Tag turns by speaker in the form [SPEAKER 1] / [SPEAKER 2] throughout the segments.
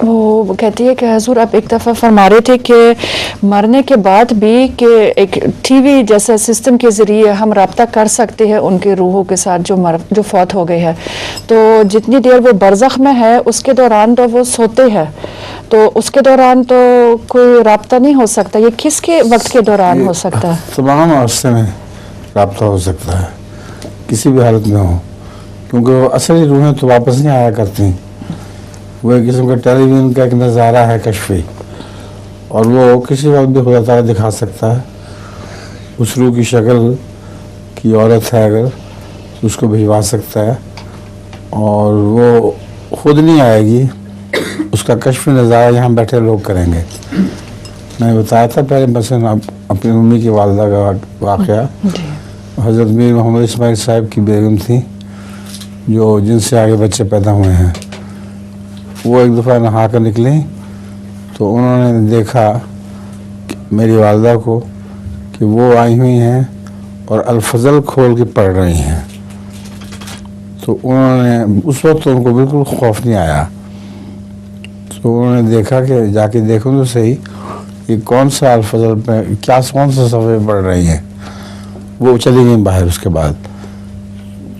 [SPEAKER 1] وہ کہتی ہے کہ حضور آپ ایک دفعہ فرما رہے تھے کہ مرنے کے بعد بھی کہ ایک ٹی وی جیسا سسٹم کے ذریعے ہم رابطہ کر سکتے ہیں ان کے روحوں کے ساتھ جو فوت ہو گئے ہیں، تو جتنی دیر وہ برزخ میں ہے اس کے دوران تو وہ سوتے ہیں، تو اس کے دوران تو کوئی رابطہ نہیں ہو سکتا. یہ کس کے وقت کے دوران ہو سکتا ہے؟
[SPEAKER 2] تمام عرصے میں رابطہ ہو سکتا ہے، کسی بھی حالت میں ہو، کیونکہ وہ اصلی روحیں تو واپس نہیں آیا کرتی. وہ ایک قسم کا ٹیلی ویژن کا ایک نظارہ ہے کشفی، اور وہ کسی وقت بھی خدا تعالیٰ دکھا سکتا ہے. اس روح کی شکل کی عورت ہے اگر تو اس کو بھجوا سکتا ہے، اور وہ خود نہیں آئے گی، اس کا کشفی نظارہ یہاں بیٹھے لوگ کریں گے. میں نے بتایا تھا پہلے مثلا اپنی امی کی والدہ کا واقعہ. حضرت میر محمد اسماعیل صاحب کی بیگم تھی جو جن سے آگے بچے پیدا ہوئے ہیں. وہ ایک دفعہ نہا کر نکلیں تو انہوں نے دیکھا میری والدہ کو کہ وہ آئی ہوئی ہیں اور الفضل کھول کے پڑھ رہی ہیں. تو انہوں نے اس وقت ان کو بالکل خوف نہیں آیا. تو انہوں نے دیکھا کہ جا کے دیکھوں تو صحیح یہ کون سا الفضل پہ کون سا صفحے پڑھ رہی ہیں. وہ چلی گئیں باہر. اس کے بعد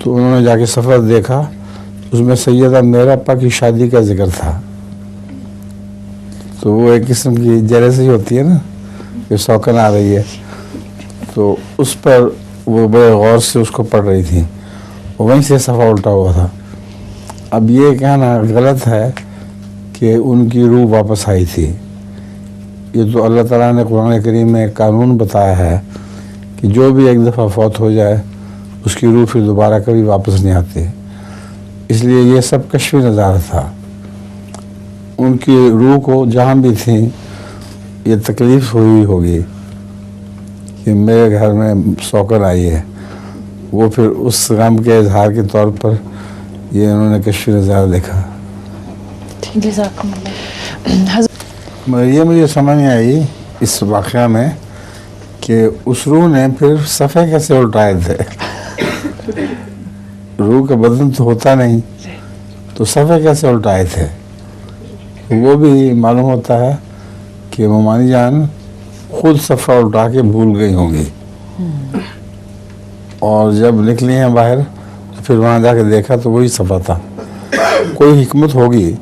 [SPEAKER 2] تو انہوں نے جا کے صفحہ دیکھا، اس میں سیدہ میرپا کی شادی کا ذکر تھا. تو وہ ایک قسم کی جیلسی ہوتی ہے نا کہ سوکن آ رہی ہے، تو اس پر وہ بڑے غور سے اس کو پڑھ رہی تھی. وہیں سے صفحہ الٹا ہوا تھا. اب یہ کہنا غلط ہے کہ ان کی روح واپس آئی تھی. یہ تو اللہ تعالیٰ نے قرآن کریم میں ایک قانون بتایا ہے کہ جو بھی ایک دفعہ فوت ہو جائے اس کی روح پھر دوبارہ کبھی واپس نہیں آتی. اس لیے یہ سب کشفی نظارہ تھا. ان کی روح کو جہاں بھی تھیں یہ تکلیف ہوئی ہوگی کہ میرے گھر میں سوکر آئی ہے. وہ پھر اس غم کے اظہار کے طور پر یہ انہوں نے کشفی نظارہ دیکھا. یہ مجھے سمجھ نہیں آئی اس واقعہ میں کہ اس روح نے پھر صفحے کیسے الٹائے تھے. روح کا بدن تو ہوتا نہیں تو صفحے کیسے الٹائے تھے. وہ بھی معلوم ہوتا ہے کہ ممانی جان خود صفحہ الٹا کے بھول گئی ہوں گی، اور جب نکلی ہیں باہر تو پھر وہاں جا کے دیکھا تو وہی صفحہ تھا. کوئی حکمت ہوگی.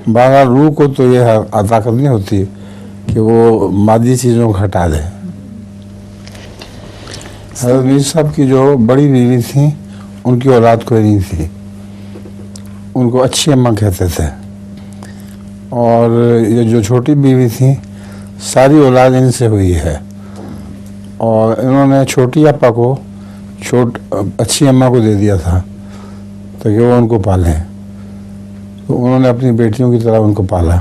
[SPEAKER 2] بہرحال روح کو تو یہ طاقت نہیں ہوتی کہ وہ مادی چیزوں کو ہٹا دے. حضرت میر صاحب کی جو بڑی بیوی تھیں ان کی اولاد کوئی نہیں تھی. ان کو اچھی اماں کہتے تھے. اور یہ جو چھوٹی بیوی تھیں ساری اولاد ان سے ہوئی ہے، اور انہوں نے چھوٹی آپا کو اچھی اماں کو دے دیا تھا تاکہ وہ ان کو پالیں. تو انہوں نے اپنی بیٹیوں کی طرح ان کو پالا.